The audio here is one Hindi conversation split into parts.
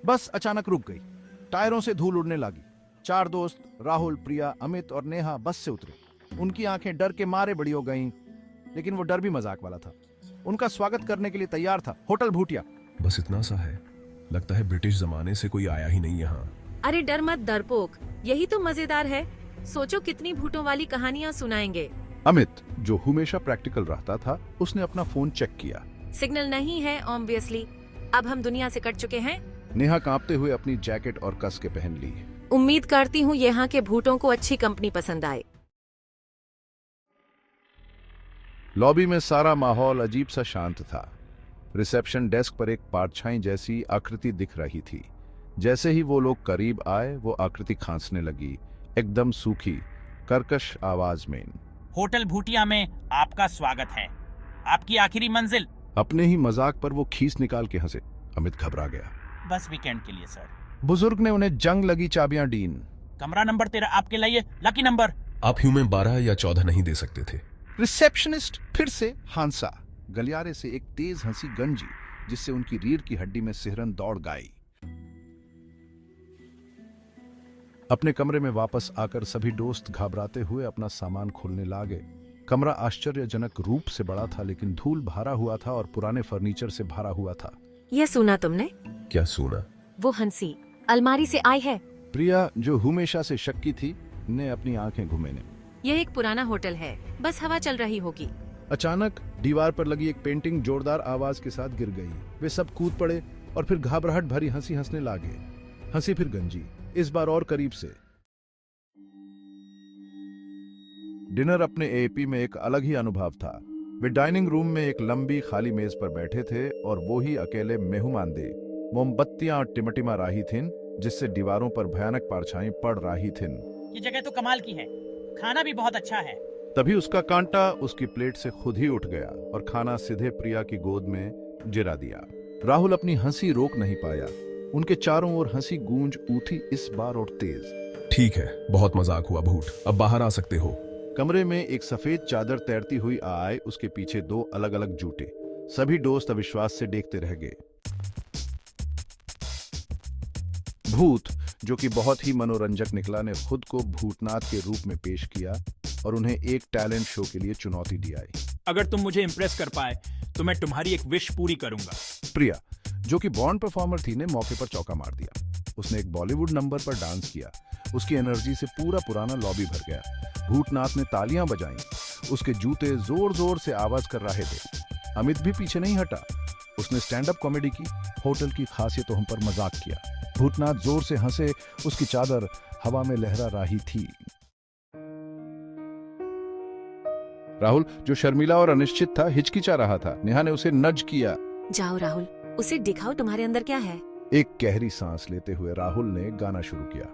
बस अचानक रुक गई। टायरों से धूल उड़ने लगी। 4 दोस्त राहुल, प्रिया, अमित और नेहा बस से उतरे। उनकी आंखें डर के मारे बड़ी हो गईं, लेकिन वो डर भी मजाक वाला था। उनका स्वागत करने के लिए तैयार था होटल भूटिया। बस इतना सा है, लगता है ब्रिटिश जमाने से कोई आया ही नहीं यहाँ। अरे डर मत डरपोक, यही तो मजेदार है। सोचो कितनी भूतों वाली कहानियाँ सुनाएंगे। अमित, जो हमेशा प्रैक्टिकल रहता था, उसने अपना फोन चेक किया। सिग्नल नहीं है ऑब्वियसली। अब हम दुनिया से कट चुके हैं। नेहा कांपते हुए अपनी जैकेट और कस के पहन ली। उम्मीद करती हूँ यहाँ के भूतों को अच्छी कंपनी पसंद आए। लॉबी में सारा माहौल अजीब सा शांत था। रिसेप्शन डेस्क पर एक परछाई जैसी आकृति दिख रही थी। जैसे ही वो लोग करीब आए, वो आकृति खांसने लगी, एकदम सूखी, कर्कश आवाज में। होटल भूटिया में आपका स्वागत है। आपकी आखिरी मंजिल। अपने ही मजाक पर वो खीस निकाल के हंसे। अमित घबरा गया। बस वीकेंड के लिए सर। बुजुर्ग ने उन्हें जंग लगी चाबियां डीन। कमरा नंबर 13 आपके लिए लकी नंबर। आप ह्यूमन 12 या 14 नहीं दे सकते थे। रिसेप्शनिस्ट फिर से हांसा। गलियारे से एक तेज हंसी गंजी, जिससे उनकी रीढ़ की हड्डी में सिहरन दौड़ गई। अपने कमरे में वापस आकर सभी दोस्त घबराते हुए अपना सामान खोलने लगे। कमरा आश्चर्यजनक रूप से बड़ा था, लेकिन धूल भरा हुआ था और पुराने फर्नीचर से भरा हुआ था। यह सुना तुमने? क्या सुना? वो हंसी अलमारी से आई है। प्रिया, जो हमेशा से शक्की थी, ने अपनी आंखें घुमेने। यह एक पुराना होटल है, बस हवा चल रही होगी। अचानक दीवार पर लगी एक पेंटिंग जोरदार आवाज के साथ गिर गई। वे सब कूद पड़े और फिर घबराहट भरी हंसी हंसने लगे। हंसी फिर गंजी, इस बार और करीब से। डिनर अपने एपी में एक अलग ही अनुभव था। वे डाइनिंग रूम में एक लंबी खाली मेज पर बैठे थे और वो ही अकेले मेहमान दे। मोमबत्तियां टिमटिमा रही थीं, जिससे दीवारों पर भयानक परछाई पड़ रही थीं। ये जगह तो कमाल की है, खाना भी बहुत अच्छा है। तभी उसका कांटा उसकी प्लेट से खुद ही उठ गया और खाना सीधे प्रिया की गोद में गिरा दिया। राहुल अपनी हंसी रोक नहीं पाया। उनके चारों ओर हंसी गूंज उठी, इस बार और तेज। ठीक है, बहुत मजाक हुआ भूत, अब बाहर आ सकते हो। कमरे में एक सफेद चादर तैरती हुई आए, उसके पीछे 2 अलग अलग जूते। सभी दोस्त अविश्वास से देखते रह गए। भूत, जो कि बहुत ही मनोरंजक निकला, ने खुद को भूतनाथ के रूप में पेश किया और उन्हें एक टैलेंट शो के लिए चुनौती दी आई। अगर तुम मुझे इम्प्रेस कर पाए तो मैं तुम्हारी एक विश पूरी करूंगा। प्रिया, जो कि बॉन्ड परफॉर्मर थी, ने मौके पर चौका मार दिया। उसने एक बॉलीवुड नंबर पर डांस किया। उसकी एनर्जी से पूरा पुराना लॉबी भर गया। भूतनाथ ने तालियां बजाईं। उसके जूते जोर जोर से आवाज कर रहे थे। अमित भी पीछे नहीं हटा। उसने स्टैंड अप कॉमेडी की, होटल की खासियतों पर मजाक किया। भूतनाथ जोर से हंसे। उसकी चादर हवा में लहरा रही थी। राहुल, जो शर्मिला और अनिश्चित था, हिचकिचा रहा था। नेहा ने उसे नज किया। जाओ राहुल, उसे दिखाओ तुम्हारे अंदर क्या है। एक गहरी सांस लेते हुए राहुल ने गाना शुरू किया।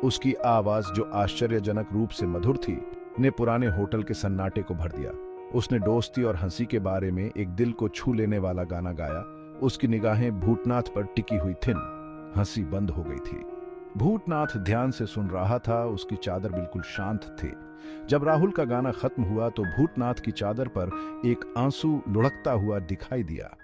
उसकी आवाज, जो आश्चर्यजनक रूप से मधुर थी, ने पुराने होटल के सन्नाटे को भर दिया। उसने दोस्ती और हंसी के बारे में एक दिल को छू लेने वाला गाना गाया। उसकी निगाहें भूतनाथ पर टिकी हुई थीं। हंसी बंद हो गई थी। भूतनाथ ध्यान से सुन रहा था। उसकी चादर बिल्कुल शांत थी। जब राहुल का गाना खत्म हुआ तो भूतनाथ की चादर पर एक आंसू लुढ़कता हुआ दिखाई दिया।